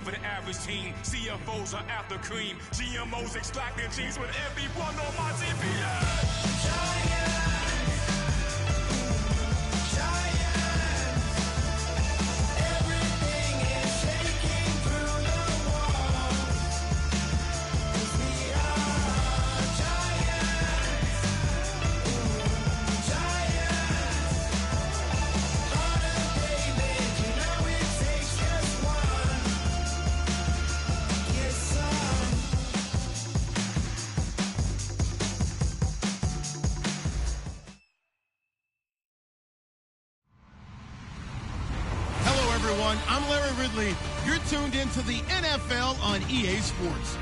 For the average team, CFOs are after cream. GMOs extracting genes with everyone on my TV. Everything is shaking through the walls. 'Cause we are giants. Giants. Heart of David, you know it takes just one. Get some. Hello, everyone. I'm Larry Ridley. You're tuned into the NFL on EA Sports.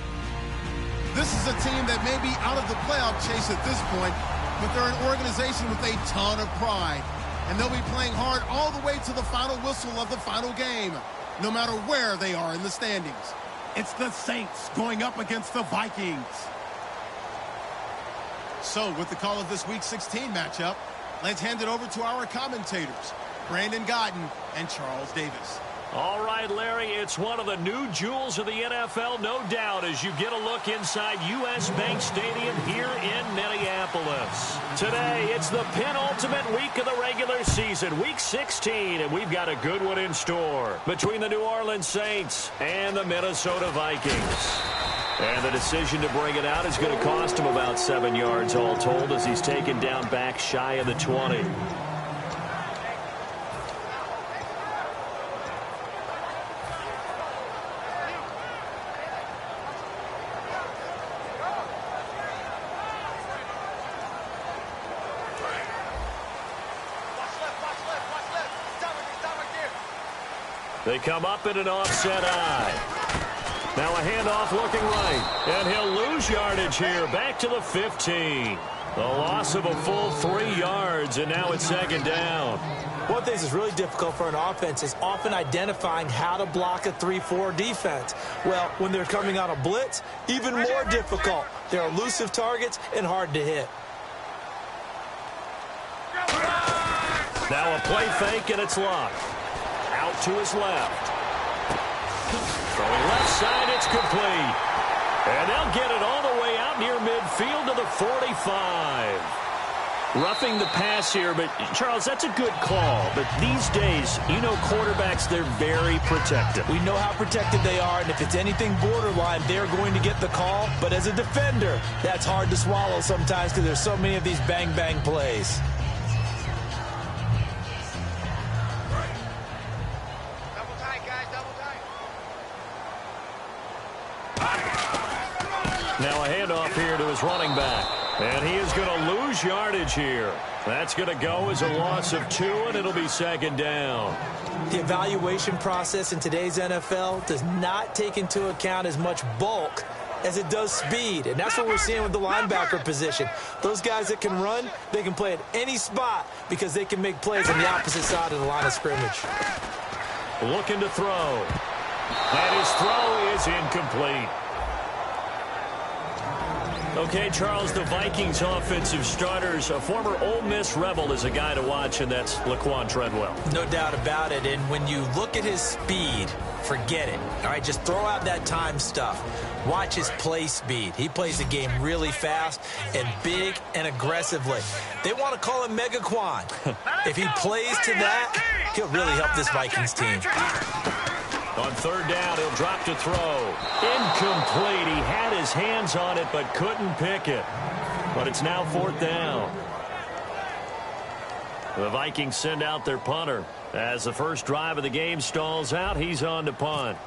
This is a team that may be out of the playoff chase at this point, but they're an organization with a ton of pride. And they'll be playing hard all the way to the final whistle of the final game, no matter where they are in the standings. It's the Saints going up against the Vikings. So, with the call of this Week 16 matchup, let's hand it over to our commentators, Brandon Godden and Charles Davis. All right, Larry, it's one of the new jewels of the NFL, no doubt, as you get a look inside U.S. Bank Stadium here in Minneapolis. Today, it's the penultimate week of the regular season, Week 16, and we've got a good one in store between the New Orleans Saints and the Minnesota Vikings. And the decision to bring it out is going to cost him about 7 yards all told as he's taken down back shy of the 20. They come up in an offset eye. Now a handoff looking right. And he'll lose yardage here. Back to the 15. The loss of a full 3 yards, and now it's second down. One thing that's really difficult for an offense is often identifying how to block a 3-4 defense. Well, when they're coming on a blitz, even more difficult. They're elusive targets and hard to hit. Now a play fake, and it's locked. Out to his left. Throwing left side, it's complete. And they'll get it all the way out near midfield to the 45. Roughing the pass here, but Charles, that's a good call. But these days, you know quarterbacks, they're very protective. We know how protected they are, and if it's anything borderline, they're going to get the call. But as a defender, that's hard to swallow sometimes because there's so many of these bang-bang plays. Now a handoff here to his running back. And he is going to lose yardage here. That's going to go as a loss of 2, and it'll be second down. The evaluation process in today's NFL does not take into account as much bulk as it does speed. And that's what we're seeing with the linebacker position. Those guys that can run, they can play at any spot because they can make plays on the opposite side of the line of scrimmage. Looking to throw. And his throw is incomplete. Okay, Charles, the Vikings offensive starters, a former Ole Miss Rebel is a guy to watch, and that's Laquan Treadwell. No doubt about it, and when you look at his speed, forget it. All right, just throw out that time stuff. Watch his play speed. He plays the game really fast and big and aggressively. They want to call him Megaquan. If he plays to that, he'll really help this Vikings team. On third down, he'll drop to throw. Incomplete. He had his hands on it but couldn't pick it. But it's now fourth down. The Vikings send out their punter. As the first drive of the game stalls out, he's on to punt.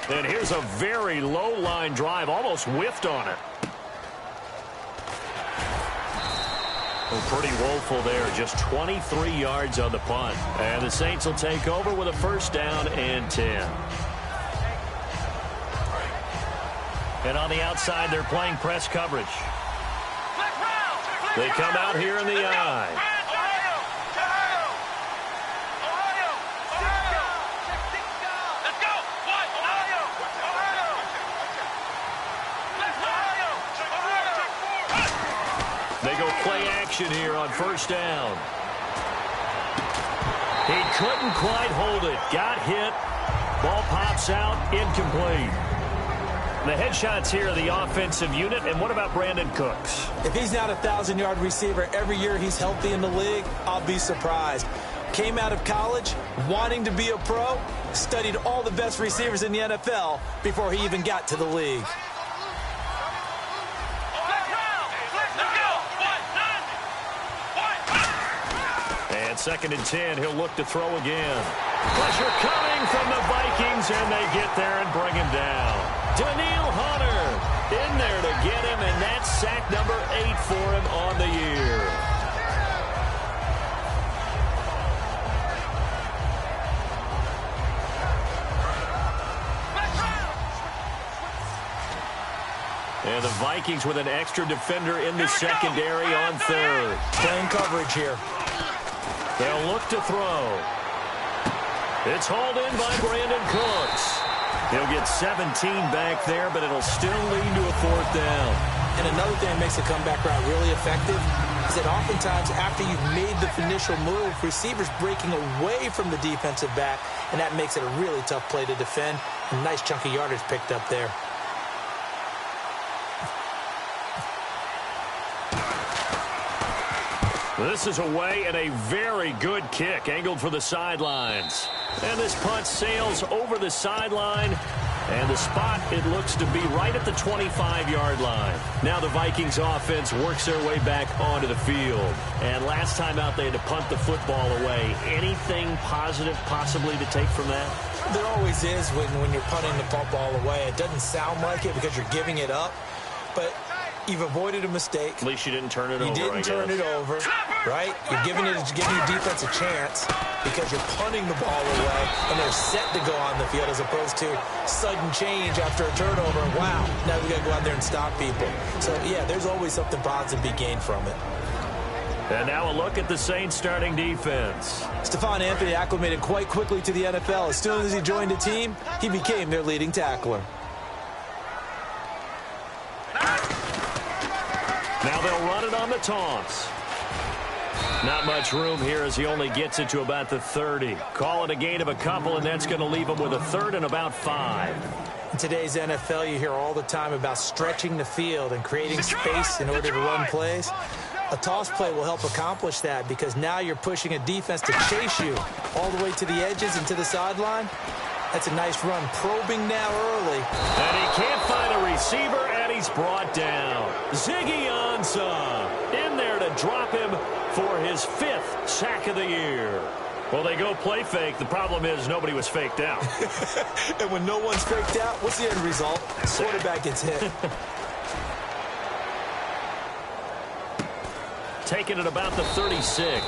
And here's a very low line drive, almost whiffed on it. Well, pretty woeful there, just 23 yards on the punt. And the Saints will take over with a first down and 10. And on the outside, they're playing press coverage. They come out here in the eye. They go play action here on first down. He couldn't quite hold it. Got hit. Ball pops out. Incomplete. The headshots here are the offensive unit. And what about Brandon Cooks? If he's not a 1,000-yard receiver every year he's healthy in the league, I'll be surprised. Came out of college wanting to be a pro, studied all the best receivers in the NFL before he even got to the league. And 2nd and 10, he'll look to throw again. Pressure coming from the Vikings, and they get there and bring him down. Daniil Hunter in there to get him, and that's sack number 8 for him on the year. And the Vikings with an extra defender in the secondary on 3rd. Playing coverage here. They'll look to throw. It's hauled in by Brandon Cooks. He'll get 17 back there, but it'll still lead to a 4th down. And another thing that makes the comeback route really effective is that oftentimes after you've made the initial move, receivers breaking away from the defensive back, and that makes it a really tough play to defend. A nice chunk of yardage picked up there. This is away and a very good kick, angled for the sidelines. And this punt sails over the sideline. And the spot, it looks to be right at the 25-yard line. Now the Vikings offense works their way back onto the field. And last time out, they had to punt the football away. Anything positive possibly to take from that? There always is when you're punting the football away. It doesn't sound like it because you're giving it up. But you've avoided a mistake. At least you didn't turn it over, You didn't turn it over, right? You're giving your defense a chance because you're punting the ball away, and they're set to go on the field as opposed to sudden change after a turnover. Wow, now we got to go out there and stop people. So, yeah, there's always something positive to be gained from it. And now a look at the Saints starting defense. Stephon Anthony acclimated quite quickly to the NFL. As soon as he joined the team, he became their leading tackler. Now they'll run it on the toss. Not much room here as he only gets it to about the 30. Call it a gain of a couple, and that's going to leave him with a 3rd and about 5. In today's NFL, you hear all the time about stretching the field and creating space in order to run plays. A toss play will help accomplish that because now you're pushing a defense to chase you all the way to the edges and to the sideline. That's a nice run, probing now early. And he can't find a receiver, and he's brought down. Ziggy Ansah in there to drop him for his 5th sack of the year. Well, they go play fake. The problem is nobody was faked out. And when no one's faked out, what's the end result? Quarterback gets hit. Taken at about the 36.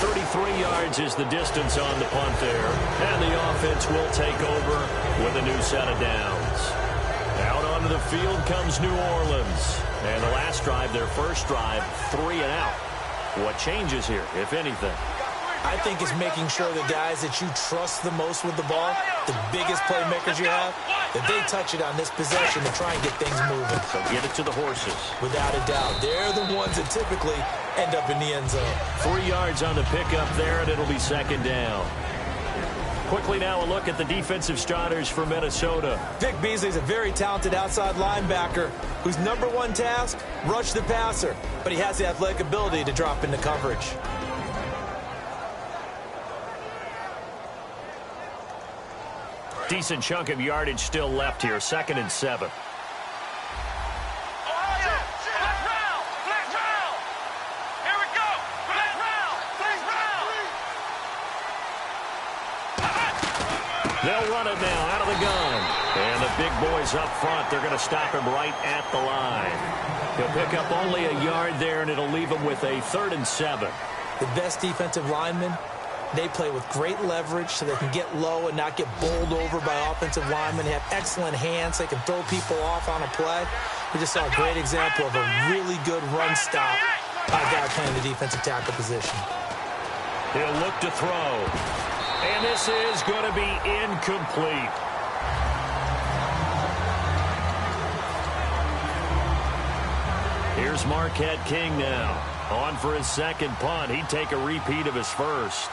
33 yards is the distance on the punt there. And the offense will take over with a new set of downs. Out onto the field comes New Orleans. And the last drive, their first drive, 3 and out. What changes here, if anything? I think it's making sure the guys that you trust the most with the ball, the biggest playmakers you have, that they touch it on this possession to try and get things moving. So get it to the horses. Without a doubt. They're the ones that typically end up in the end zone. 3 yards on the pickup there, and it'll be 2nd down. Quickly now a look at the defensive starters for Minnesota. Vic Beasley's a very talented outside linebacker whose #1 task, rush the passer. But he has the athletic ability to drop into coverage. Decent chunk of yardage still left here. 2nd and 7. They'll run it now out of the gun. And the big boys up front, they're going to stop him right at the line. He'll pick up only a yard there, and it'll leave him with a 3rd and 7. The best defensive linemen, they play with great leverage so they can get low and not get bowled over by offensive linemen. They have excellent hands. They can throw people off on a play. We just saw a great example of a really good run stop by a guy playing the defensive tackle position. He'll look to throw. And this is going to be incomplete. Here's Marquette King now. On for his 2nd punt. He'd take a repeat of his first.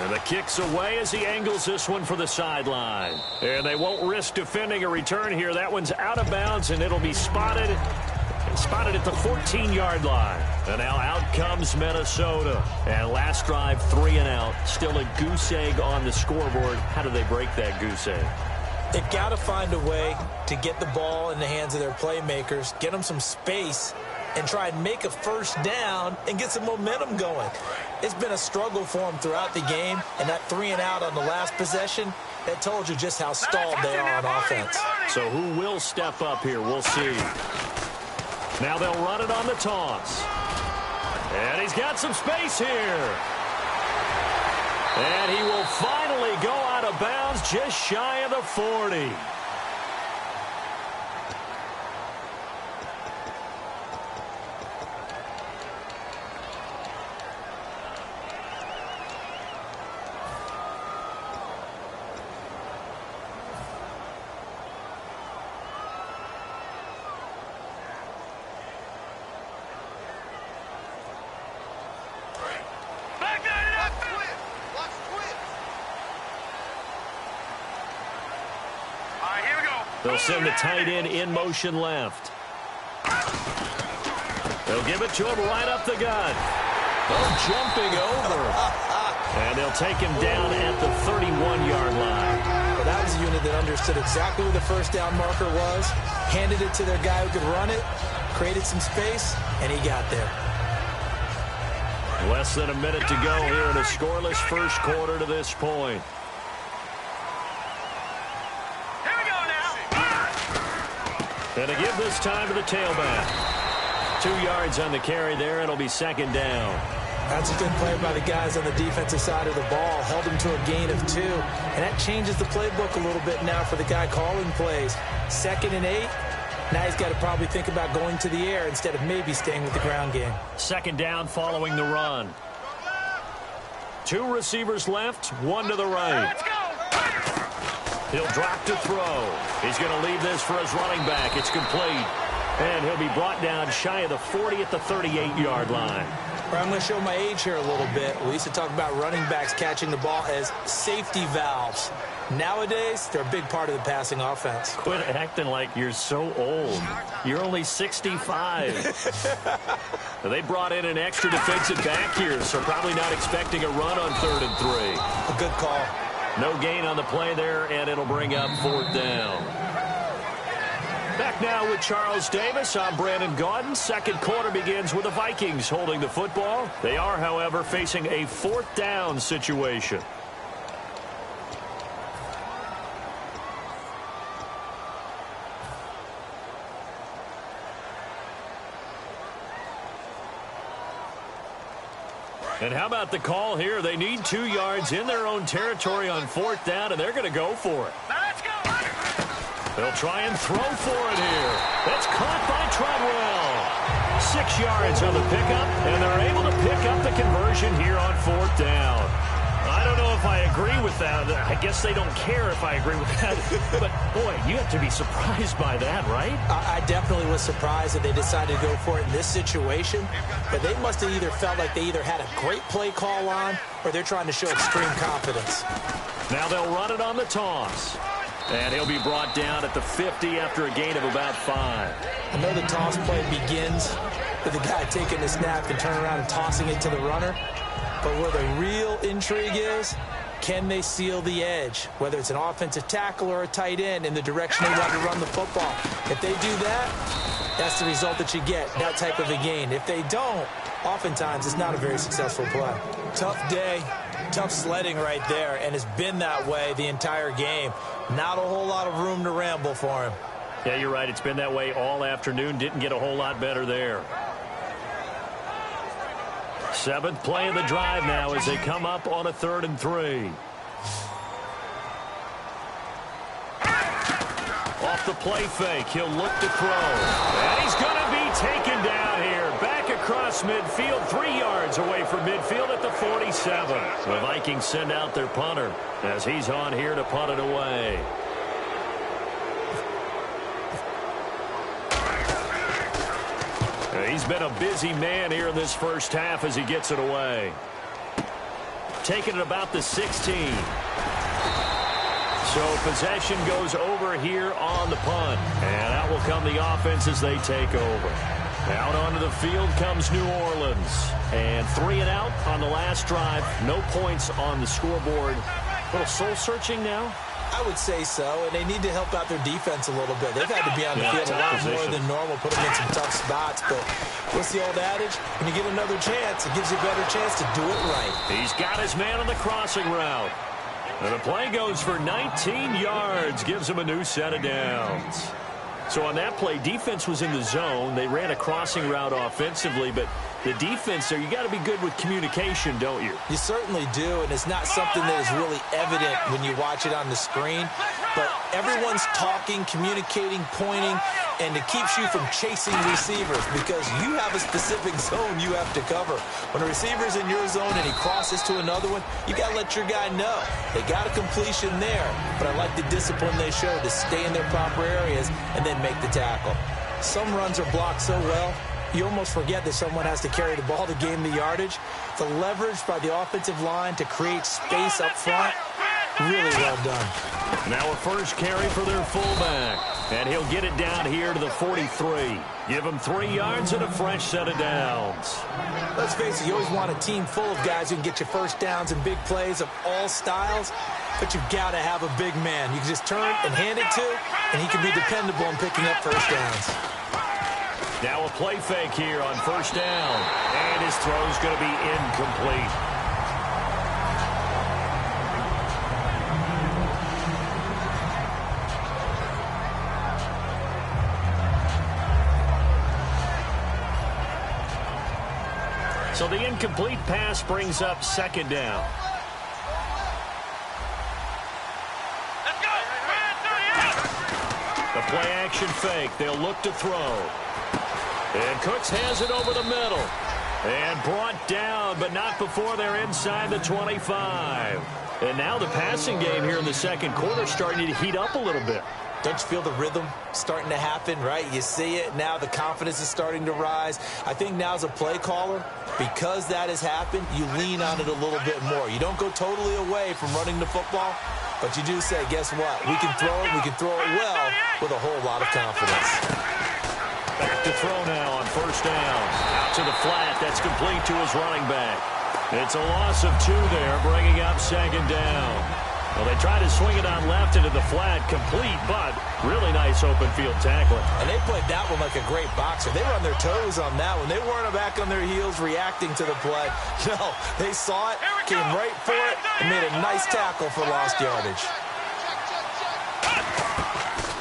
And the kick's away as he angles this one for the sideline. And they won't risk defending a return here. That one's out of bounds, and it'll be spotted at the 14-yard line. And now out comes Minnesota. And last drive, 3 and out. Still a goose egg on the scoreboard. How do they break that goose egg? They've got to find a way to get the ball in the hands of their playmakers, get them some space, and try and make a first down and get some momentum going. It's been a struggle for them throughout the game, and that 3 and out on the last possession, that told you just how stalled they are on offense. So who will step up here? We'll see. Now they'll run it on the toss. And he's got some space here. And he will finally go out of bounds just shy of the 40. They'll send the tight end in motion left. They'll give it to him right up the gut. Oh, jumping over. And they'll take him down at the 31-yard line. Well, that was a unit that understood exactly where the first down marker was, handed it to their guy who could run it, created some space, and he got there. Less than a minute to go here in a scoreless first quarter to this point. And to give this time to the tailback. 2 yards on the carry there. It'll be second down. That's a good play by the guys on the defensive side of the ball. Held them to a gain of 2. And that changes the playbook a little bit now for the guy calling plays. 2nd and 8. Now he's got to probably think about going to the air instead of maybe staying with the ground game. Second down following the run. 2 receivers left, 1 to the right. Let's go. He'll drop to throw. He's going to leave this for his running back. It's complete. And he'll be brought down shy of the 40 at the 38-yard line. I'm going to show my age here a little bit. We used to talk about running backs catching the ball as safety valves. Nowadays, they're a big part of the passing offense. Quit acting like you're so old. You're only 65. They brought in an extra defensive back here, so probably not expecting a run on 3rd and 3. A good call. No gain on the play there, and it'll bring up 4th down. Back now with Charles Davis. I'm Brandon Gaudin. Second quarter begins with the Vikings holding the football. They are, however, facing a 4th down situation. And how about the call here? They need 2 yards in their own territory on 4th down, and they're going to go for it. Let's go. They'll try and throw for it here. That's caught by Treadwell. 6 yards on the pickup, and they're able to pick up the conversion here on 4th down. I don't know if I agree with that. I guess they don't care if I agree with that. But, boy, you have to be surprised by that, right? I definitely was surprised that they decided to go for it in this situation. But they must have either felt like they either had a great play call on or they're trying to show extreme confidence. Now they'll run it on the toss. And he'll be brought down at the 50 after a gain of about 5. I know the toss play begins with the guy taking the snap and turning around and tossing it to the runner. But where the real intrigue is, can they seal the edge, whether it's an offensive tackle or a tight end, in the direction they want to run the football? If they do that, that's the result that you get, that type of a gain. If they don't, oftentimes it's not a very successful play. Tough day, tough sledding right there, and it's been that way the entire game. Not a whole lot of room to ramble for him. Yeah, you're right. It's been that way all afternoon. Didn't get a whole lot better there. 7th play of the drive now as they come up on a 3rd and 3. Off the play fake, he'll look to throw. And he's going to be taken down here. Back across midfield, 3 yards away from midfield at the 47. The Vikings send out their punter as he's on here to punt it away. He's been a busy man here in this first half as he gets it away. taken at about the 16. So possession goes over here on the punt. And out will come the offense as they take over. Out onto the field comes New Orleans. And 3 and out on the last drive. No points on the scoreboard. A little soul-searching now? I would say so, and they need to help out their defense a little bit. They've had to be on the field a lot more than normal, put them in some tough spots. But what's the old adage? When you get another chance, it gives you a better chance to do it right. He's got his man on the crossing route. And the play goes for 19 yards, gives him a new set of downs. So on that play, defense was in the zone. They ran a crossing route offensively, but the defense there, you got to be good with communication, don't you? You certainly do, and it's not something that is really evident when you watch it on the screen. But everyone's talking, communicating, pointing, and it keeps you from chasing receivers because you have a specific zone you have to cover. When a receiver's in your zone and he crosses to another one, you got to let your guy know. They got a completion there, but I like the discipline they showed to stay in their proper areas and then make the tackle. Some runs are blocked so well, you almost forget that someone has to carry the ball to gain the yardage. The leverage by the offensive line to create space up front, really well done. Now a first carry for their fullback. And he'll get it down here to the 43. Give him 3 yards and a fresh set of downs. Let's face it, you always want a team full of guys who can get you first downs and big plays of all styles. But you've got to have a big man you can just turn and hand it to, and he can be dependable in picking up first downs. Now a play fake here on first down. And his throw's going to be incomplete. So the incomplete pass brings up second down. Let's go. The play action fake. They'll look to throw. And Cooks has it over the middle. And brought down, but not before they're inside the 25. And now the passing game here in the second quarter starting to heat up a little bit. Don't you feel the rhythm starting to happen, right? You see it now. The confidence is starting to rise. I think now as a play caller, because that has happened, you lean on it a little bit more. You don't go totally away from running the football, but you do say, guess what? We can throw it. We can throw it well with a whole lot of confidence. Back to throw now on first down. Out to the flat. That's complete to his running back. It's a loss of 2 there, bringing up second down. Well, they try to swing it on left into the flat, complete, but really nice open field tackling. And they played that one like a great boxer. They were on their toes on that one. They weren't back on their heels reacting to the play. No, they saw it, came right for it, and made a nice tackle for lost yardage.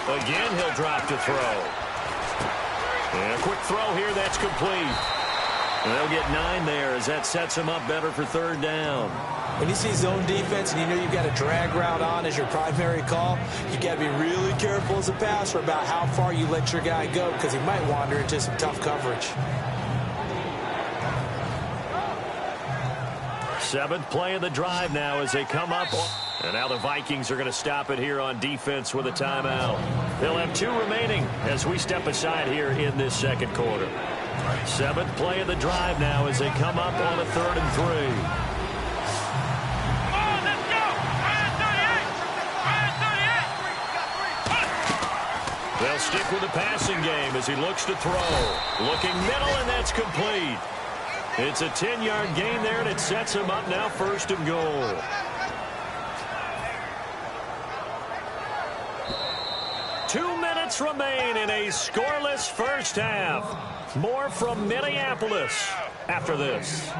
Again, he'll drop to throw. And a quick throw here, that's complete. And they'll get 9 there as that sets him up better for third down. When you see zone defense and you know you've got a drag route on as your primary call, you got to be really careful as a passer about how far you let your guy go because he might wander into some tough coverage. 7th play of the drive now as they come up. And now the Vikings are going to stop it here on defense with a timeout. They'll have 2 remaining as we step aside here in this second quarter. 7th play of the drive now as they come up on a 3rd and 3. They'll stick with the passing game as he looks to throw. Looking middle, and that's complete. It's a 10-yard gain there, and it sets him up now 1st and goal. Two minutes remain in a scoreless first half. More from Minneapolis after this.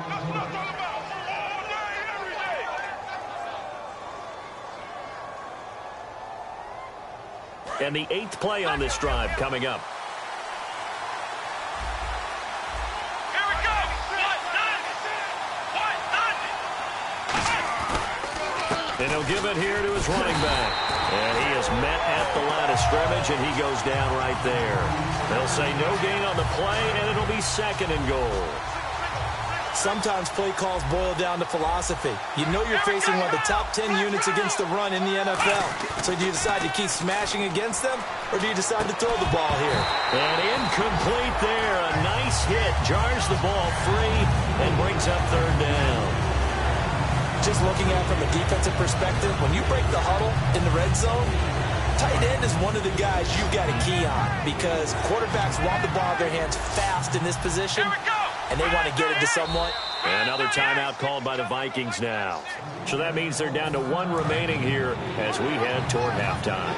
And the 8th play on this drive coming up. Here we go. And he'll give it here to his running back. And he is met at the line of scrimmage, and he goes down right there. They'll say no gain on the play, and it'll be 2nd and goal. Sometimes play calls boil down to philosophy. You know you're facing one of the top 10 units against the run in the NFL. So do you decide to keep smashing against them, or do you decide to throw the ball here? And incomplete there. A nice hit. Jars the ball free and brings up 3rd down. just looking at it from a defensive perspective, when you break the huddle in the red zone, tight end is one of the guys you've got to key on because quarterbacks want the ball in their hands fast in this position, and they want to get it to someone. Another timeout called by the Vikings now. So that means they're down to 1 remaining here as we head toward halftime.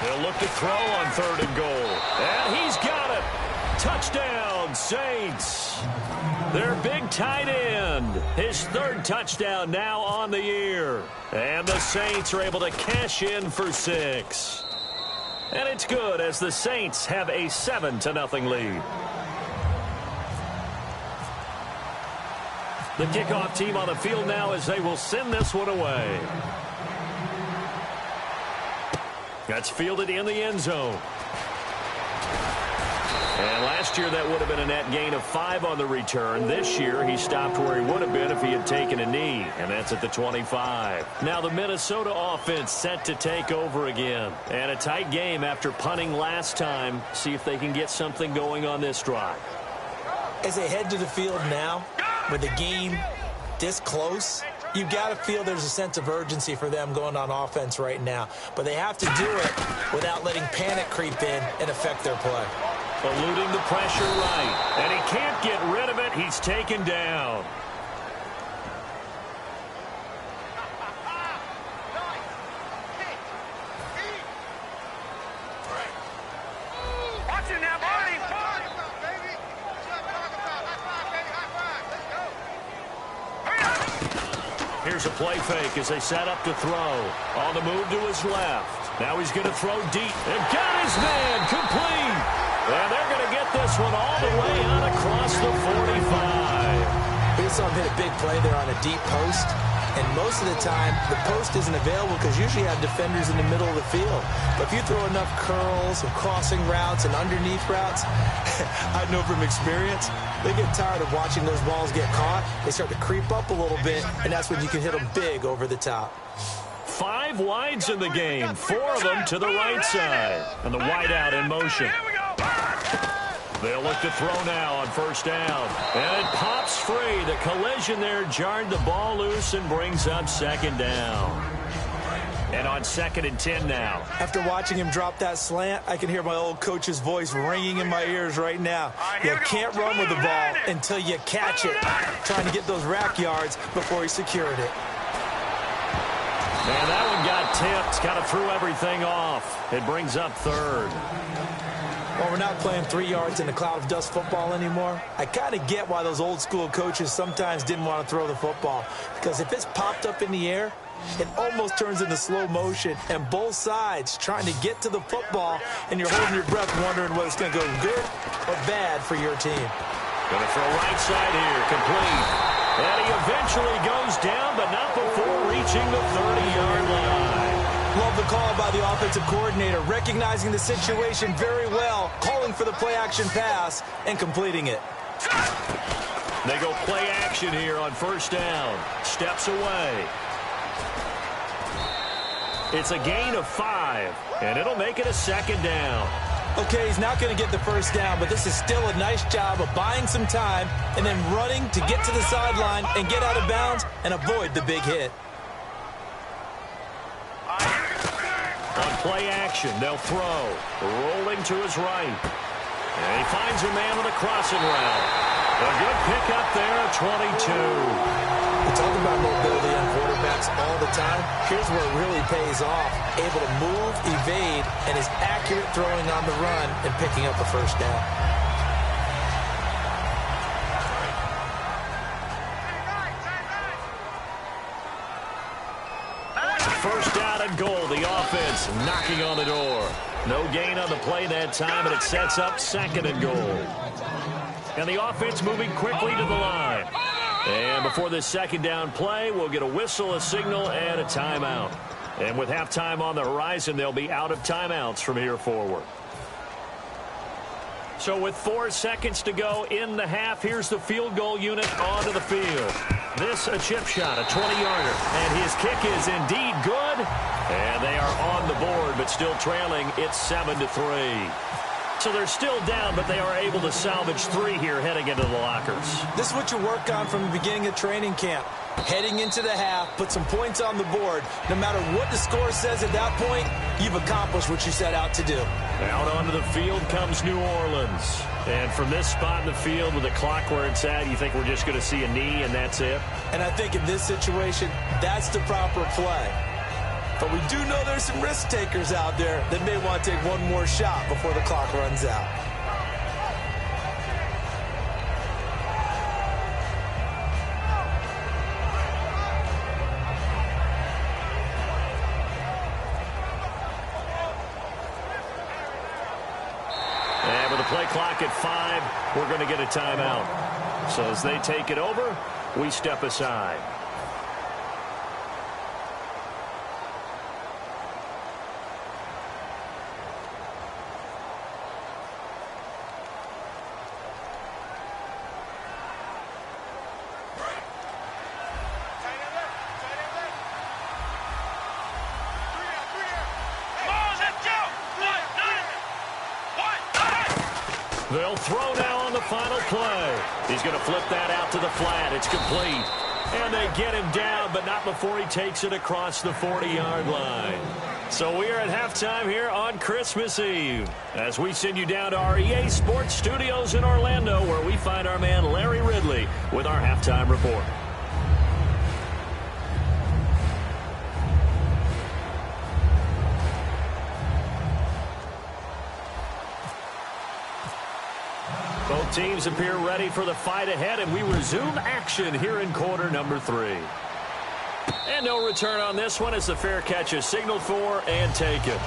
They'll look to throw on 3rd and goal. And he's got it. Touchdown, Saints. Their big tight end. His 3rd touchdown now on the year. And the Saints are able to cash in for 6. And it's good as the Saints have a 7-0 lead. The kickoff team on the field now as they will send this one away. That's fielded in the end zone. And last year that would have been a net gain of 5 on the return. This year he stopped where he would have been if he had taken a knee, and that's at the 25. Now the Minnesota offense set to take over again. And a tight game after punting last time. See if they can get something going on this drive. As they head to the field now, with the game this close, you've got to feel there's a sense of urgency for them going on offense right now. But they have to do it without letting panic creep in and affect their play. Eluding the pressure right. And he can't get rid of it. He's taken down. Here's a play fake as they set up to throw. On the move to his left. Now he's going to throw deep. And got his man complete. And they're going to get this one all the way out across the 45. We saw him hit a big play there on a deep post. And most of the time, the post isn't available because usually you have defenders in the middle of the field. But if you throw enough curls and crossing routes and underneath routes, I know from experience, they get tired of watching those balls get caught. They start to creep up a little bit, and that's when you can hit them big over the top. 5 wides in the game, 4 of them to the right side. And the wide out in motion. They'll look to throw now on 1st down. And it pops free. The collision there jarred the ball loose and brings up 2nd down. And on 2nd and 10 now. After watching him drop that slant, I can hear my old coach's voice ringing in my ears right now. You can't run with the ball until you catch it. Trying to get those rack yards before he secured it. And that one got tipped. Kind of threw everything off. It brings up 3rd. Well, we're not playing 3 yards in a cloud of dust football anymore. I kind of get why those old school coaches sometimes didn't want to throw the football. Because if it's popped up in the air, it almost turns into slow motion. And both sides trying to get to the football, and you're holding your breath wondering whether it's going to go good or bad for your team. Going to throw right side here, complete. And he eventually goes down, but not before reaching the 30-yard line. Love the call by the offensive coordinator, recognizing the situation very well, calling for the play-action pass, and completing it. They go play action here on 1st down. Steps away. It's a gain of 5, and it'll make it a 2nd down. Okay, he's not going to get the 1st down, but this is still a nice job of buying some time and then running to get to the sideline and get out of bounds and avoid the big hit. On play action, they'll throw. Rolling to his right. And he finds a man with a crossing route. A good pickup there at 22. We talk about mobility on quarterbacks all the time. Here's where it really pays off. Able to move, evade, and is accurate throwing on the run and picking up a 1st down. First down and goal. The offense knocking on the door. No gain on the play that time, and it sets up 2nd and goal. And the offense moving quickly to the line. And before this 2nd down play, we'll get a whistle, a signal, and a timeout. And with halftime on the horizon, they'll be out of timeouts from here forward. So with 4 seconds to go in the half, here's the field goal unit onto the field. This a chip shot, a 20-yarder, and his kick is indeed good. And they are on the board, but still trailing. It's 7-3. So they're still down, but they are able to salvage 3 here heading into the lockers. This is what you work on from the beginning of training camp. Heading into the half, put some points on the board. No matter what the score says at that point, you've accomplished what you set out to do. Out onto the field comes New Orleans. And from this spot in the field with the clock where it's at, you think we're just going to see a knee and that's it? And I think in this situation, that's the proper play. But we do know there's some risk takers out there that may want to take one more shot before the clock runs out. And with the play clock at 5, we're going to get a timeout. So as they take it over, we step aside. They'll throw now on the final play. He's going to flip that out to the flat. It's complete. And they get him down, but not before he takes it across the 40-yard line. So we are at halftime here on Christmas Eve as we send you down to our EA Sports Studios in Orlando, where we find our man Larry Ridley with our halftime report. Both teams appear ready for the fight ahead, and we resume action here in quarter number 3. And no return on this one as the fair catch is signaled for and taken.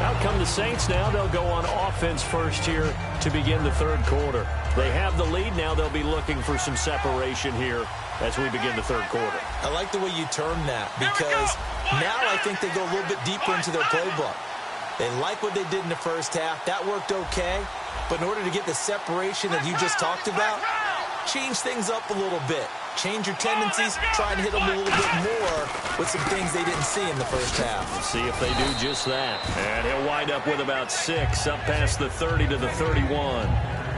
Out come the Saints now. They'll go on offense first here to begin the third quarter. They have the lead. Now they'll be looking for some separation here as we begin the third quarter. I like the way you term that because now I think they go a little bit deeper into their playbook. They like what they did in the first half. That worked okay. But in order to get the separation that you just talked about, change things up a little bit. Change your tendencies, try and hit them a little bit more with some things they didn't see in the first half. We'll see if they do just that. And he'll wind up with about 6 up past the 30 to the 31.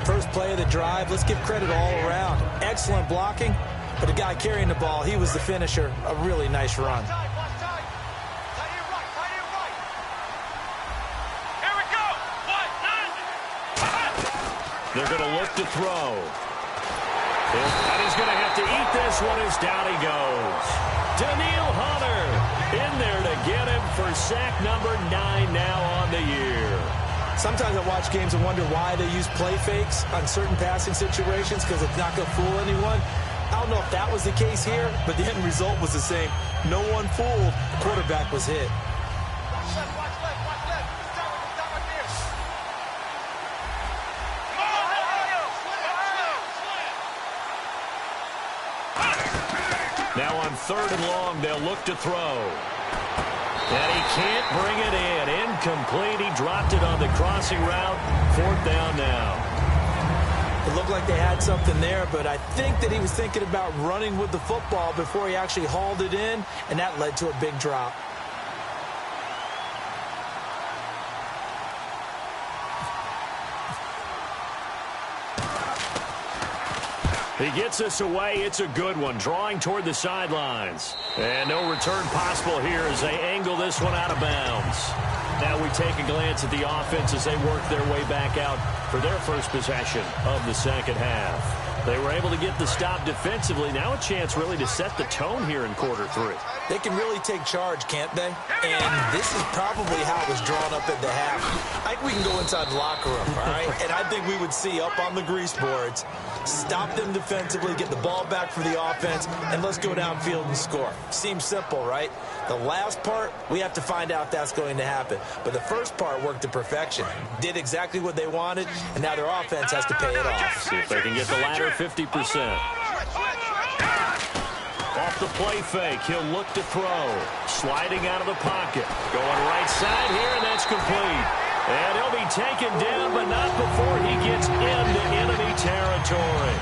First play of the drive, let's give credit all around. Excellent blocking, but the guy carrying the ball, he was the finisher. A really nice run. They're going to look to throw. And he's going to have to eat this one as down he goes. Daniil Hunter in there to get him for sack number 9 now on the year. Sometimes I watch games and wonder why they use play fakes on certain passing situations because it's not going to fool anyone. I don't know if that was the case here, but the end result was the same. No one fooled. The quarterback was hit. Now on 3rd and long, they'll look to throw. And he can't bring it in. Incomplete. He dropped it on the crossing route. 4th down now. It looked like they had something there, but I think that he was thinking about running with the football before he actually hauled it in, and that led to a big drop. He gets us away. It's a good one. Drawing toward the sidelines. And no return possible here as they angle this one out of bounds. Now we take a glance at the offense as they work their way back out for their first possession of the second half. They were able to get the stop defensively. Now a chance really to set the tone here in quarter 3. They can really take charge, can't they? And this is probably how it was drawn up at the half. I think we can go inside the locker room, all right? And I think we would see up on the grease boards, stop them defensively, get the ball back for the offense, and let's go downfield and score. Seems simple, right? The last part, we have to find out if that's going to happen. But the first part worked to perfection. Did exactly what they wanted, and now their offense has to pay it off. See if they can get the latter 50%. Off the play fake, he'll look to throw. Sliding out of the pocket. Going right side here, and that's complete. And he'll be taken down, but not before he gets territory.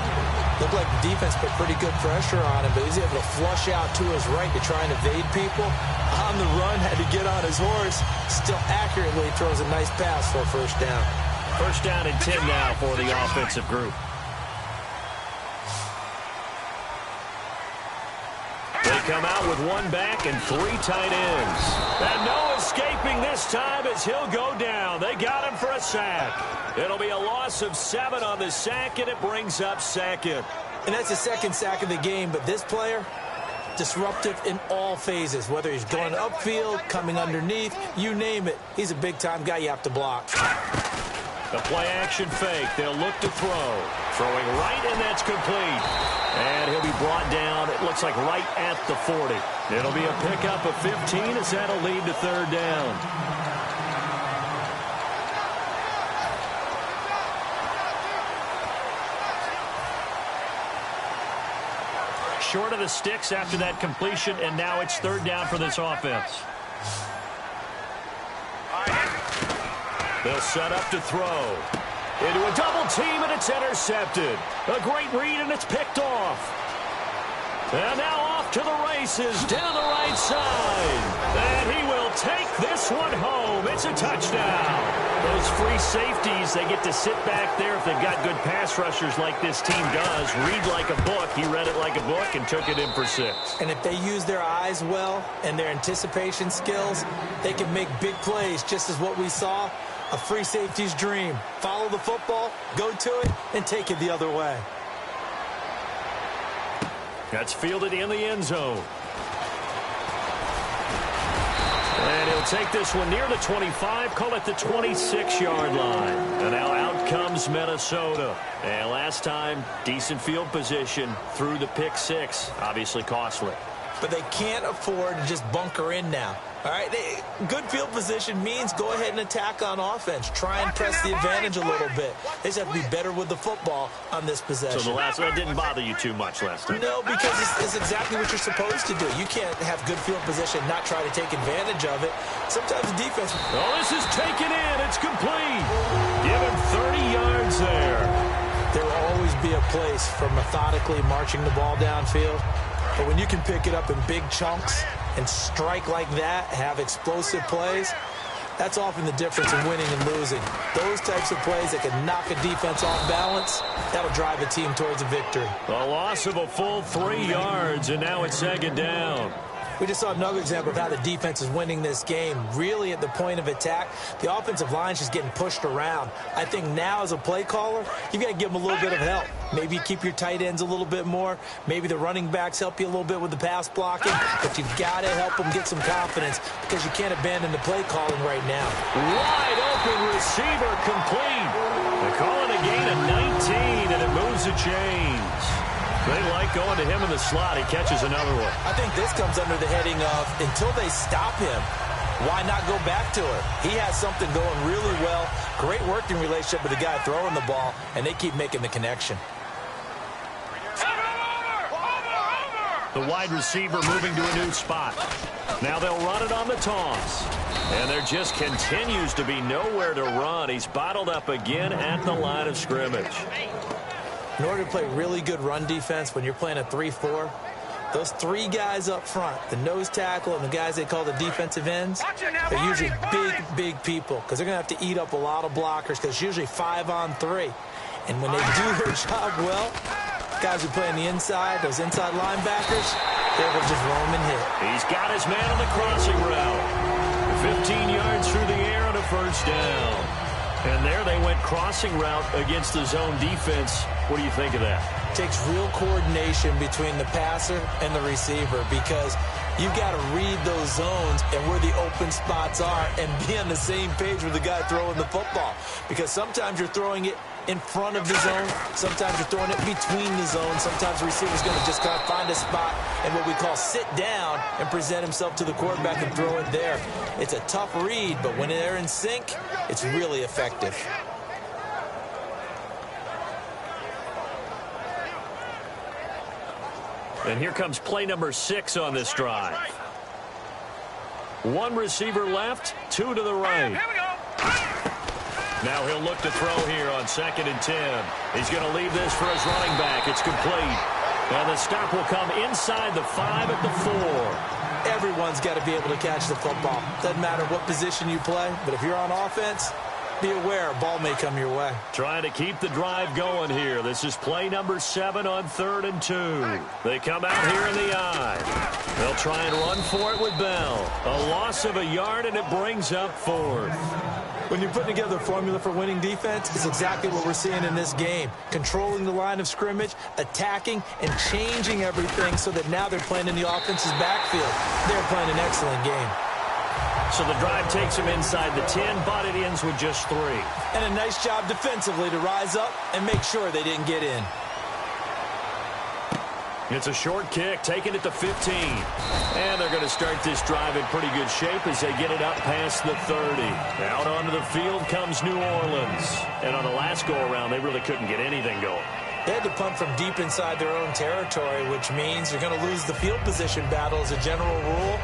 Looked like the defense put pretty good pressure on him, but he's able to flush out to his right to try and evade people. On the run, had to get on his horse. Still accurately throws a nice pass for a first down. First down and 10 now for the offensive group. They come out with one back and 3 tight ends. And no escaping this time as he'll go down. They got him for a sack. It'll be a loss of 7 on the sack, and it brings up second. And that's the second sack of the game, but this player, disruptive in all phases, whether he's going upfield, coming underneath, you name it. He's a big-time guy you have to block. The play-action fake. They'll look to throw. Throwing right, and that's complete. And he'll be brought down, it looks like right at the 40. It'll be a pickup of 15 as that'll lead to third down. Short of the sticks after that completion, and now it's third down for this offense. They'll set up to throw. Into a double team, and it's intercepted. A great read, and it's picked off. And now off to the races down the right side. And he will take this one home. It's a touchdown. Those free safeties, they get to sit back there if they've got good pass rushers like this team does. Read like a book. He read it like a book and took it in for 6. And if they use their eyes well and their anticipation skills, they can make big plays, just as what we saw. A free safety's dream. Follow the football, go to it, and take it the other way. That's fielded in the end zone. And he'll take this one near the 25, call it the 26-yard line. And now out comes Minnesota. And last time, decent field position through the pick 6, obviously costly. But they can't afford to just bunker in now. All right, good field position means go ahead and attack on offense. Try and press the advantage a little bit. They just have to be better with the football on this possession. So the last one didn't bother you too much last time? No, because it's exactly what you're supposed to do. You can't have good field position, not try to take advantage of it. Sometimes the defense... Oh, this is taken in. It's complete. Give him 30 yards there. There will always be a place for methodically marching the ball downfield. But when you can pick it up in big chunks and strike like that, have explosive plays, that's often the difference in winning and losing. Those types of plays that can knock a defense off balance, that'll drive a team towards a victory. A loss of a full 3 yards, and now it's second down. We just saw another example of how the defense is winning this game. Really at the point of attack, the offensive line's just getting pushed around. I think now as a play caller, you've got to give them a little bit of help. Maybe you keep your tight ends a little bit more. Maybe the running backs help you a little bit with the pass blocking. But you've got to help them get some confidence because you can't abandon the play calling right now. Wide open receiver complete. They call it a gain of 19, and it moves the chains. They like going to him in the slot. He catches another one. I think this comes under the heading of until they stop him, why not go back to it? He has something going really well. Great working relationship with the guy throwing the ball, and they keep making the connection. The wide receiver moving to a new spot. Now they'll run it on the toss. And there just continues to be nowhere to run. He's bottled up again at the line of scrimmage. In order to play really good run defense when you're playing a 3-4, those 3 guys up front, the nose tackle and the guys they call the defensive ends, they're usually big people because they're going to have to eat up a lot of blockers because it's usually 5-on-3. And when they do their job well, guys who play on the inside, those inside linebackers, they're able to just roam and hit. He's got his man on the crossing route. 15 yards through the air on a first down. And there they went crossing route against the zone defense. What do you think of that? It takes real coordination between the passer and the receiver because you've got to read those zones and where the open spots are and be on the same page with the guy throwing the football. Because sometimes you're throwing it in front of the zone. Sometimes you're throwing it between the zones. Sometimes the receiver's going to just kind of find a spot and what we call sit down and present himself to the quarterback and throw it there. It's a tough read, but when they're in sync, it's really effective. And here comes play number 6 on this drive. 1 receiver left, 2 to the right. Now he'll look to throw here on 2nd and 10. He's going to leave this for his running back. It's complete. And the stop will come inside the 5 at the 4. Everyone's got to be able to catch the football. Doesn't matter what position you play, but if you're on offense, be aware a ball may come your way. Trying to keep the drive going here. This is play number 7 on 3rd and 2. They come out here in the I. They'll try and run for it with Bell. A loss of a yard, and it brings up 4th. When you're putting together a formula for winning defense, it's exactly what we're seeing in this game. Controlling the line of scrimmage, attacking, and changing everything so that now they're playing in the offense's backfield. They're playing an excellent game. So the drive takes them inside the 10, but it ends with just 3. And a nice job defensively to rise up and make sure they didn't get in. It's a short kick, taking it to 15. And they're going to start this drive in pretty good shape as they get it up past the 30. Out onto the field comes New Orleans. And on the last go-around, they really couldn't get anything going. They had to punt from deep inside their own territory, which means you're going to lose the field position battle as a general rule.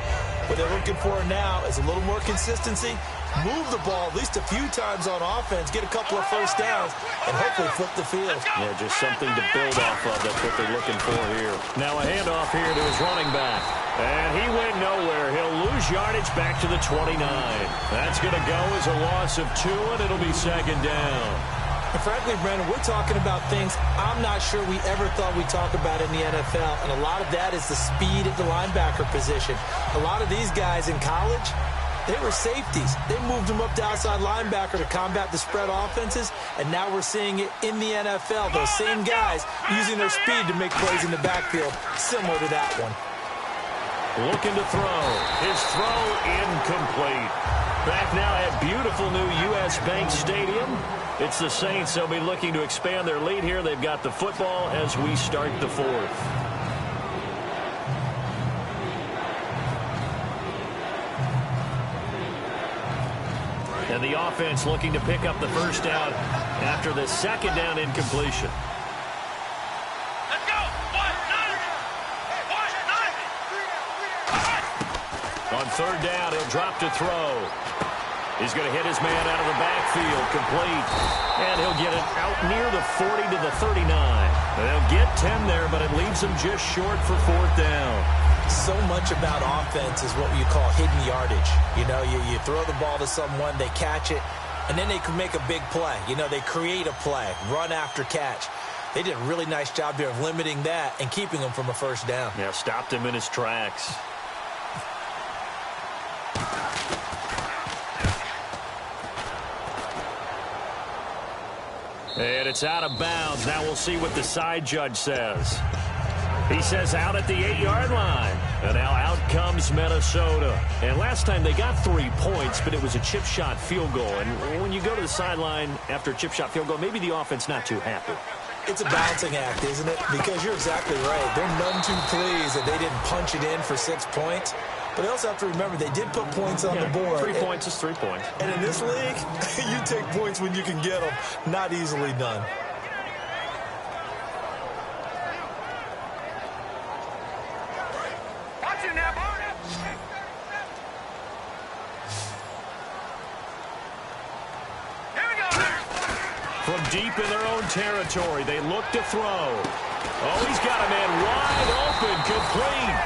What they're looking for now is a little more consistency, move the ball at least a few times on offense, get a couple of first downs, and hopefully flip the field. Yeah, just something to build off of. That's what they're looking for here. Now a handoff here to his running back. And he went nowhere. He'll lose yardage back to the 29. That's going to go as a loss of 2, and it'll be 2nd down. And frankly, Brandon, we're talking about things I'm not sure we ever thought we'd talk about in the NFL, and a lot of that is the speed at the linebacker position. A lot of these guys in college, they were safeties. They moved them up to outside linebacker to combat the spread offenses, and now we're seeing it in the NFL. Those same guys using their speed to make plays in the backfield, similar to that one. Looking to throw. His throw incomplete. Back now at beautiful new U.S. Bank Stadium. It's the Saints. They'll be looking to expand their lead here. They've got the football as we start the 4th. And the offense looking to pick up the first down after the 2nd down incompletion. Let's go! On 3rd down, he'll drop to throw. He's going to hit his man out of the backfield, complete. And he'll get it out near the 40 to the 39. They'll get 10 there, but it leaves them just short for 4th down. So much about offense is what you call hidden yardage. You know, you throw the ball to someone, they catch it, and then they can make a big play. You know, they create a play, run after catch. They did a really nice job here of limiting that and keeping him from a first down. Yeah, stopped him in his tracks. And it's out of bounds. Now we'll see what the side judge says. He says out at the 8-yard line. And now out comes Minnesota. And last time they got 3 points, but it was a chip shot field goal. And when you go to the sideline after a chip shot field goal, maybe the offense not too happy. It's a balancing act, isn't it? Because you're exactly right. They're none too pleased that they didn't punch it in for 6 points. But they also have to remember they did put points on the board. 3 points is 3 points. And in this league, you take points when you can get them. Not easily done. Watch it now, Here we go. From deep in their own territory, they look to throw. Oh, he's got a man wide open, complete.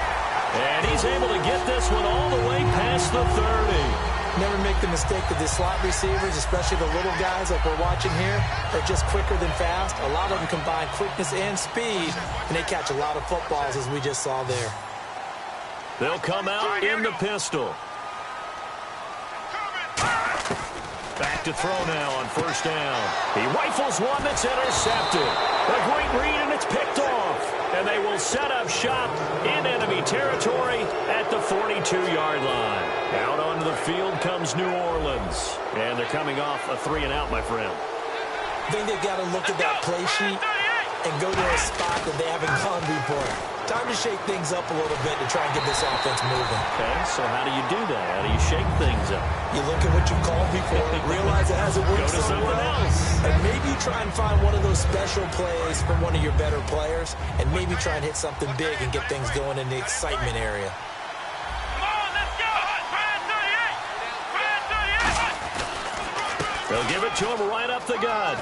And he's able to get this one all the way past the 30. Never make the mistake that the slot receivers, especially the little guys like we're watching here, are just quicker than fast. A lot of them combine quickness and speed, and they catch a lot of footballs, as we just saw there. They'll come out in the pistol. Back to throw now on 1st down. He rifles one that's intercepted. A great read, and it's picked off. And they will set up shop in enemy territory at the 42-yard line. Out onto the field comes New Orleans. And they're coming off a 3-and-out, my friend. I think they've got to look at that play sheet and go to a spot that they haven't gone before. Time to shake things up a little bit to try and get this offense moving. Okay, so how do you do that? How do you shake things up? You look at what you've called before, realize it hasn't worked Go to so something well, else. and maybe try and find one of those special plays from one of your better players, and maybe try and hit something big and get things going in the excitement area. Come on, let's go. Brad 38. They'll give it it to him right up the gut.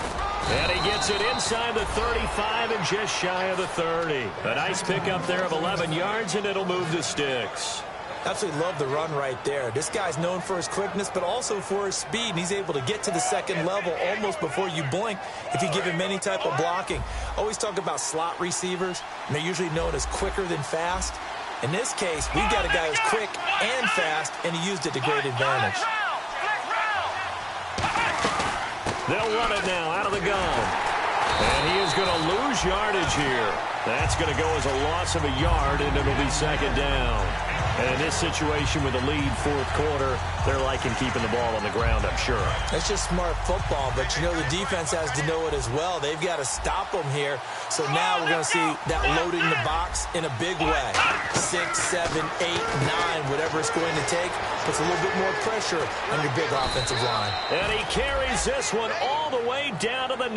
And he gets it inside the 35 and just shy of the 30. A nice pickup there of 11 yards, and it'll move the sticks. Absolutely love the run right there. This guy's known for his quickness, but also for his speed. And he's able to get to the second level almost before you blink if you give him any type of blocking. Always talk about slot receivers, and they're usually known as quicker than fast. In this case, we've got a guy who's quick and fast, and he used it to great advantage. They'll run it now out of the gun. And he is going to lose yardage here. That's going to go as a loss of a yard, and it'll be second down. And in this situation with the lead fourth quarter, they're liking keeping the ball on the ground, I'm sure. That's just smart football, but you know the defense has to know it as well. They've got to stop them here. So now we're going to see that loading the box in a big way. 6, 7, 8, 9, whatever it's going to take, puts a little bit more pressure on your big offensive line. And he carries this one all the way down to the 9.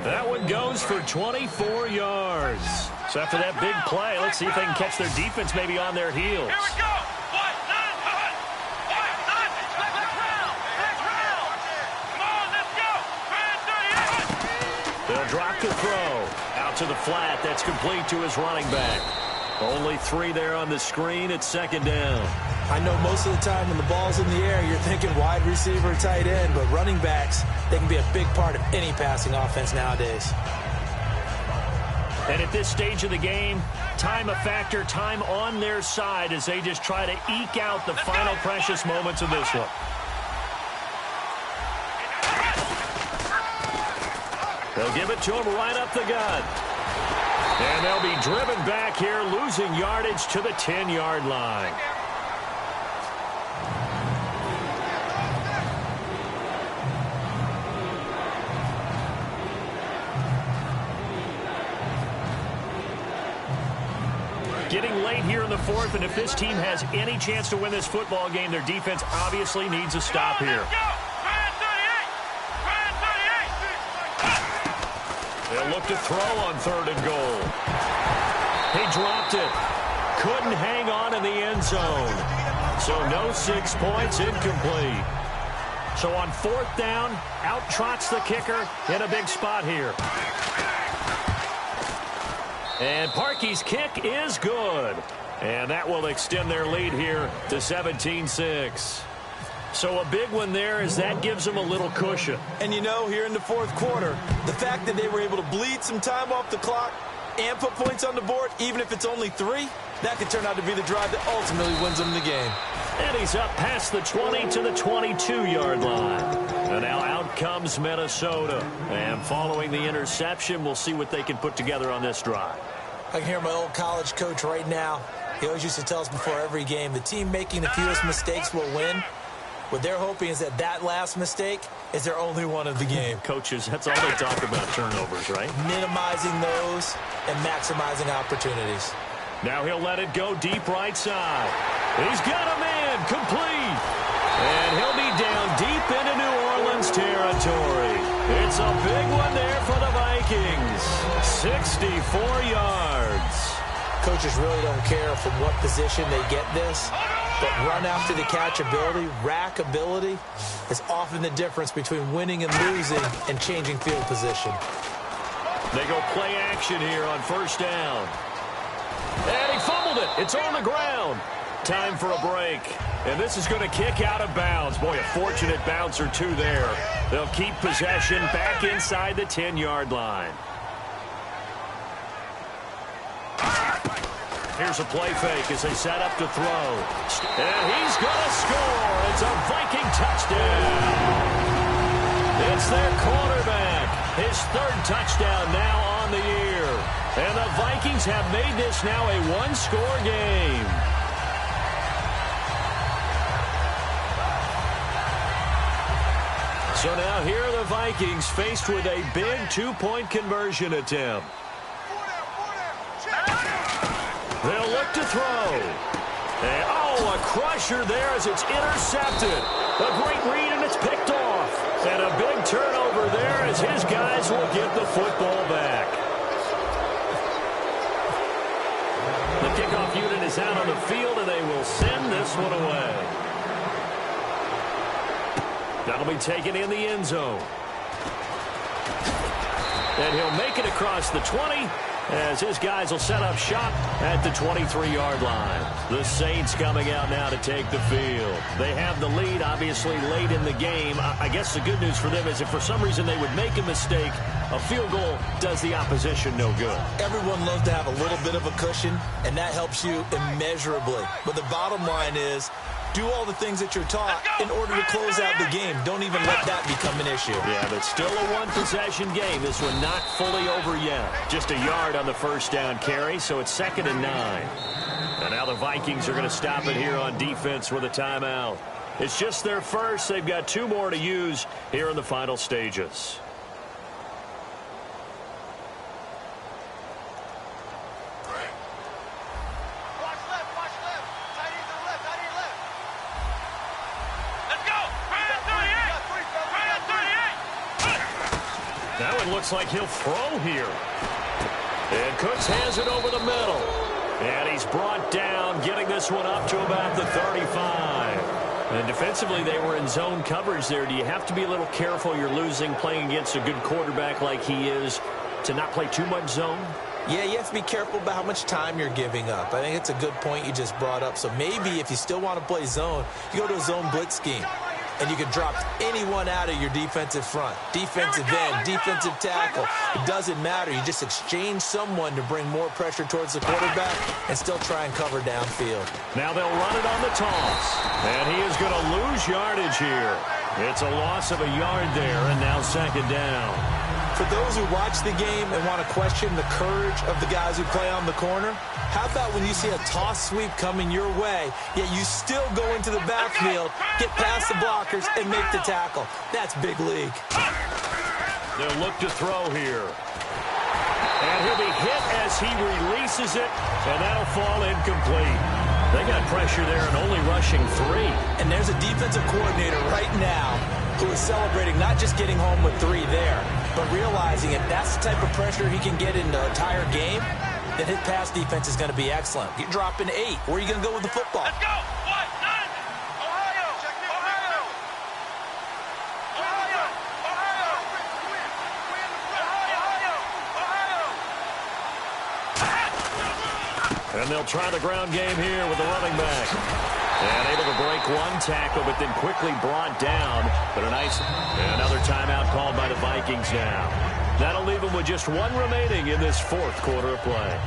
That one goes for 24 yards. So after that big play, let's see if they can catch their defense maybe on their heels. Here we go. They'll drop the throw. Out to the flat. That's complete to his running back. Only 3 there on the screen. It's second down. I know most of the time when the ball's in the air, you're thinking wide receiver, tight end, but running backs, they can be a big part of any passing offense nowadays. And at this stage of the game, time a factor, time on their side as they just try to eke out the final precious moments of this one. They'll give it to him right up the gut. And they'll be driven back here, losing yardage to the 10-yard line. Getting late here in the fourth, and if this team has any chance to win this football game, their defense obviously needs a stop here. They'll look to throw on 3rd and goal. He dropped it. Couldn't hang on in the end zone. So no 6 points, incomplete. So on 4th down, out trots the kicker in a big spot here. And Parkey's kick is good. And that will extend their lead here to 17-6. So a big one there as that gives them a little cushion. And you know, here in the fourth quarter, the fact that they were able to bleed some time off the clock and put points on the board, even if it's only 3, that could turn out to be the drive that ultimately wins them the game. And he's up past the 20 to the 22-yard line. And now out comes Minnesota. And following the interception, we'll see what they can put together on this drive. I can hear my old college coach right now. He always used to tell us before every game, the team making the fewest mistakes will win. What they're hoping is that that last mistake is their only one of the game. Coaches, that's all they talk about, turnovers, right? Minimizing those and maximizing opportunities. Now he'll let it go deep right side. He's got a man, complete. And he'll be down deep into New Orleans territory. It's a big one there for the Vikings. 64 yards. Coaches really don't care from what position they get this, but run after the catch ability, rack ability, is often the difference between winning and losing and changing field position. They go play action here on 1st down. And he fumbled it. It's on the ground. Time for a break. And this is going to kick out of bounds. Boy, a fortunate bounce or 2 there. They'll keep possession back inside the 10-yard line. Here's a play fake as they set up to throw. And he's going to score. It's a Viking touchdown. It's their quarterback. His 3rd touchdown now on the year. And the Vikings have made this now a 1-score game. So now here are the Vikings faced with a big 2-point conversion attempt. They'll look to throw. And, a crusher there as it's intercepted. A great read, and it's picked off. And a big turnover there as his guys will get the football back. The kickoff unit is out on the field, and they will send this one away. That'll be taken in the end zone. And he'll make it across the 20 as his guys will set up shop at the 23-yard line. The Saints coming out now to take the field. They have the lead, obviously, late in the game. I guess the good news for them is if for some reason they would make a mistake, a field goal does the opposition no good. Everyone loves to have a little bit of a cushion, and that helps you immeasurably. But the bottom line is, do all the things that you're taught in order to close out the game. Don't even let that become an issue. Yeah, but still a one-possession game. This one not fully over yet. Just a yard on the first down carry, so it's 2nd and 9. And now the Vikings are going to stop it here on defense with a timeout. It's just their first. They've got 2 more to use here in the final stages. That one looks like he'll throw here. And Cooks has it over the middle. And he's brought down, getting this one up to about the 35. And defensively, they were in zone coverage there. Do you have to be a little careful? You're losing playing against a good quarterback like he is to not play too much zone? Yeah, you have to be careful about how much time you're giving up. I think it's a good point you just brought up. So maybe if you still want to play zone, you go to a zone blitz scheme. And you can drop anyone out of your defensive front. Defensive end, defensive tackle. It doesn't matter. You just exchange someone to bring more pressure towards the quarterback and still try and cover downfield. Now they'll run it on the toss. And he is going to lose yardage here. It's a loss of a yard there, and now 2nd down. For those who watch the game and want to question the courage of the guys who play on the corner, how about when you see a toss sweep coming your way, yet you still go into the backfield, get past the blockers, and make the tackle? That's big league. They'll look to throw here. And he'll be hit as he releases it, and that'll fall incomplete. They got pressure there and only rushing 3. And there's a defensive coordinator right now who is celebrating not just getting home with 3 there, but realizing if that's the type of pressure he can get in the entire game, then his pass defense is going to be excellent. You're dropping 8. Where are you going to go with the football? Let's go! What? None! Ohio! Check it. Ohio! Ohio! Ohio! Ohio! And they'll try the ground game here with the running back. And able to break one tackle, but then quickly brought down. But another timeout called by the Vikings now. That'll leave them with just 1 remaining in this 4th quarter of play.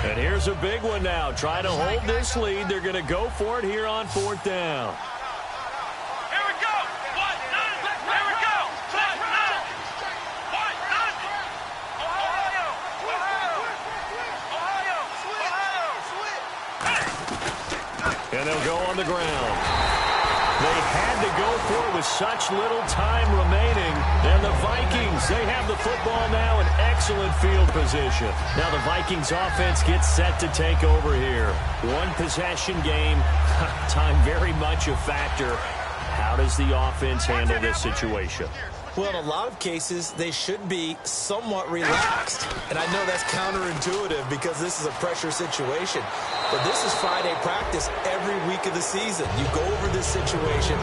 And here's a big one now. Trying to hold this lead. They're going to go for it here on 4th down. Here we go! What? None! Here we go! What? None! What? None! Ohio! Ohio! Ohio! And they'll go on the ground. They had to go for it with such little time remaining. And the Vikings, they have the football now in excellent field position. Now the Vikings offense gets set to take over here. 1 possession game. Time very much a factor. How does the offense handle this situation? Well, in a lot of cases, they should be somewhat relaxed. And I know that's counterintuitive because this is a pressure situation. But this is Friday practice every week of the season. You go over this situation,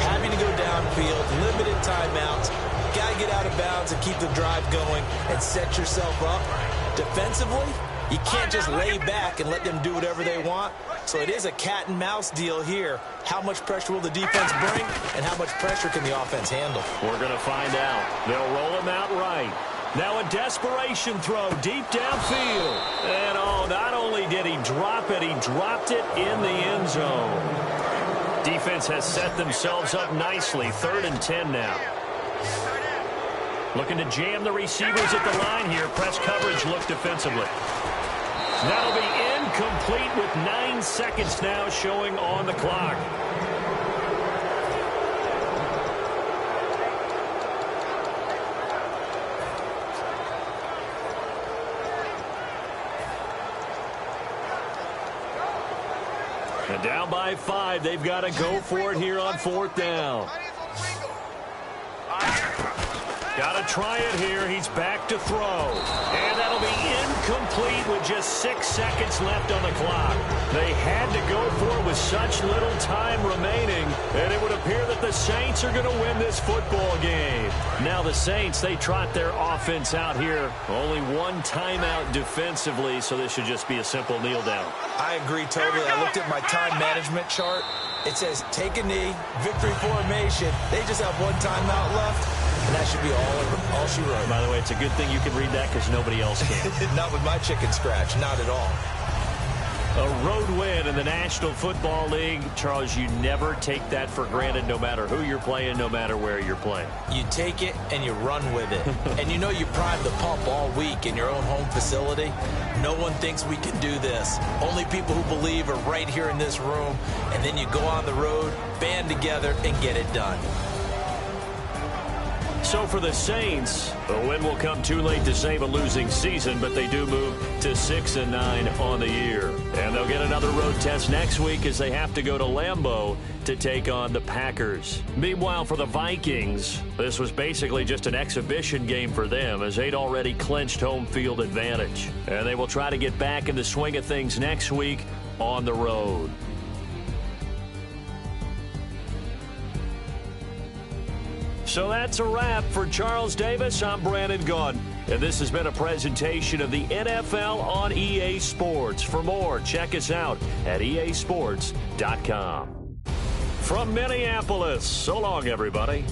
having to go downfield, limited timeouts, got to get out of bounds and keep the drive going and set yourself up. Defensively, you can't just lay back and let them do whatever they want. So it is a cat and mouse deal here. How much pressure will the defense bring and how much pressure can the offense handle? We're going to find out. They'll roll him out right. Now a desperation throw deep downfield. And not only did he drop it, he dropped it in the end zone. Defense has set themselves up nicely. 3rd and 10 now. Looking to jam the receivers at the line here. Press coverage look defensively. That'll be incomplete with 9 seconds now showing on the clock. And down by 5, they've got to go for it here on 4th down. Got to try it here. He's back to throw. And that'll be incomplete with just 6 seconds left on the clock. They had to go for it with such little time remaining, and it would appear that the Saints are going to win this football game. Now the Saints, they trot their offense out here. Only one timeout defensively, so this should just be a simple kneel down. I agree totally. I looked at my time management chart. It says take a knee, victory formation. They just have one timeout left. And that should be all she wrote. By the way, it's a good thing you can read that because nobody else can. Not with my chicken scratch. Not at all. A road win in the National Football League. Charles, you never take that for granted no matter who you're playing, no matter where you're playing. You take it and you run with it. And you know you prime the pump all week in your own home facility. No one thinks we can do this. Only people who believe are right here in this room. And then you go on the road, band together, and get it done. So for the Saints, the win will come too late to save a losing season, but they do move to 6-9 on the year. And they'll get another road test next week as they have to go to Lambeau to take on the Packers. Meanwhile, for the Vikings, this was basically just an exhibition game for them as they'd already clinched home field advantage. And they will try to get back in the swing of things next week on the road. So that's a wrap. For Charles Davis, I'm Brandon Gaudin. And this has been a presentation of the NFL on EA Sports. For more, check us out at easports.com. From Minneapolis, so long, everybody.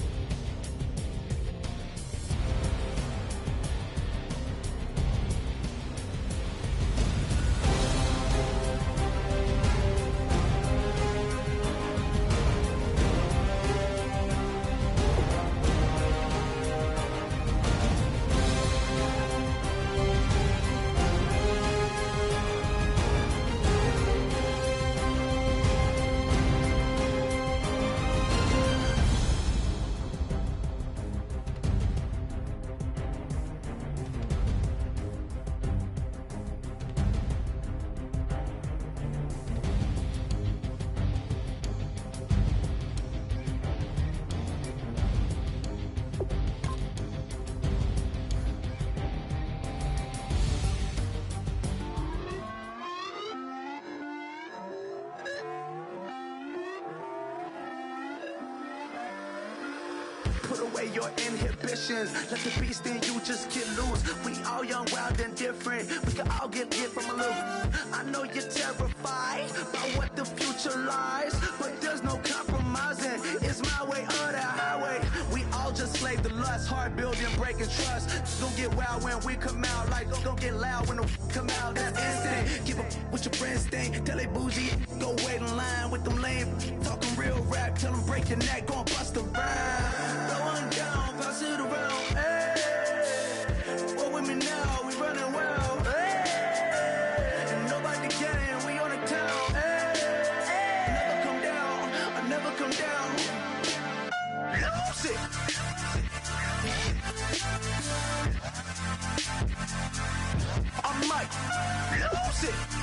Put away your inhibitions. Let the beast in you just get loose. We all young, wild, and different. We can all get from a little. I know you're terrified by what the future lies, but there's no compromising. It's my way or the highway. We all just slave the lust, hard building, breaking trust. Don't get wild when we come out, like don't get loud when the come out. That's instant. Keep up with your friends thing. Tell they bougie, go wait in line with them lame. Talking real rap, tell them break your neck, gon' bust a rhyme. Going down, pass it around, hey. Roll with me now, we running wild, hey. And nobody getting, we on the town, hey. Never come down, I never come down. Lose it. I'm Mike, lose it.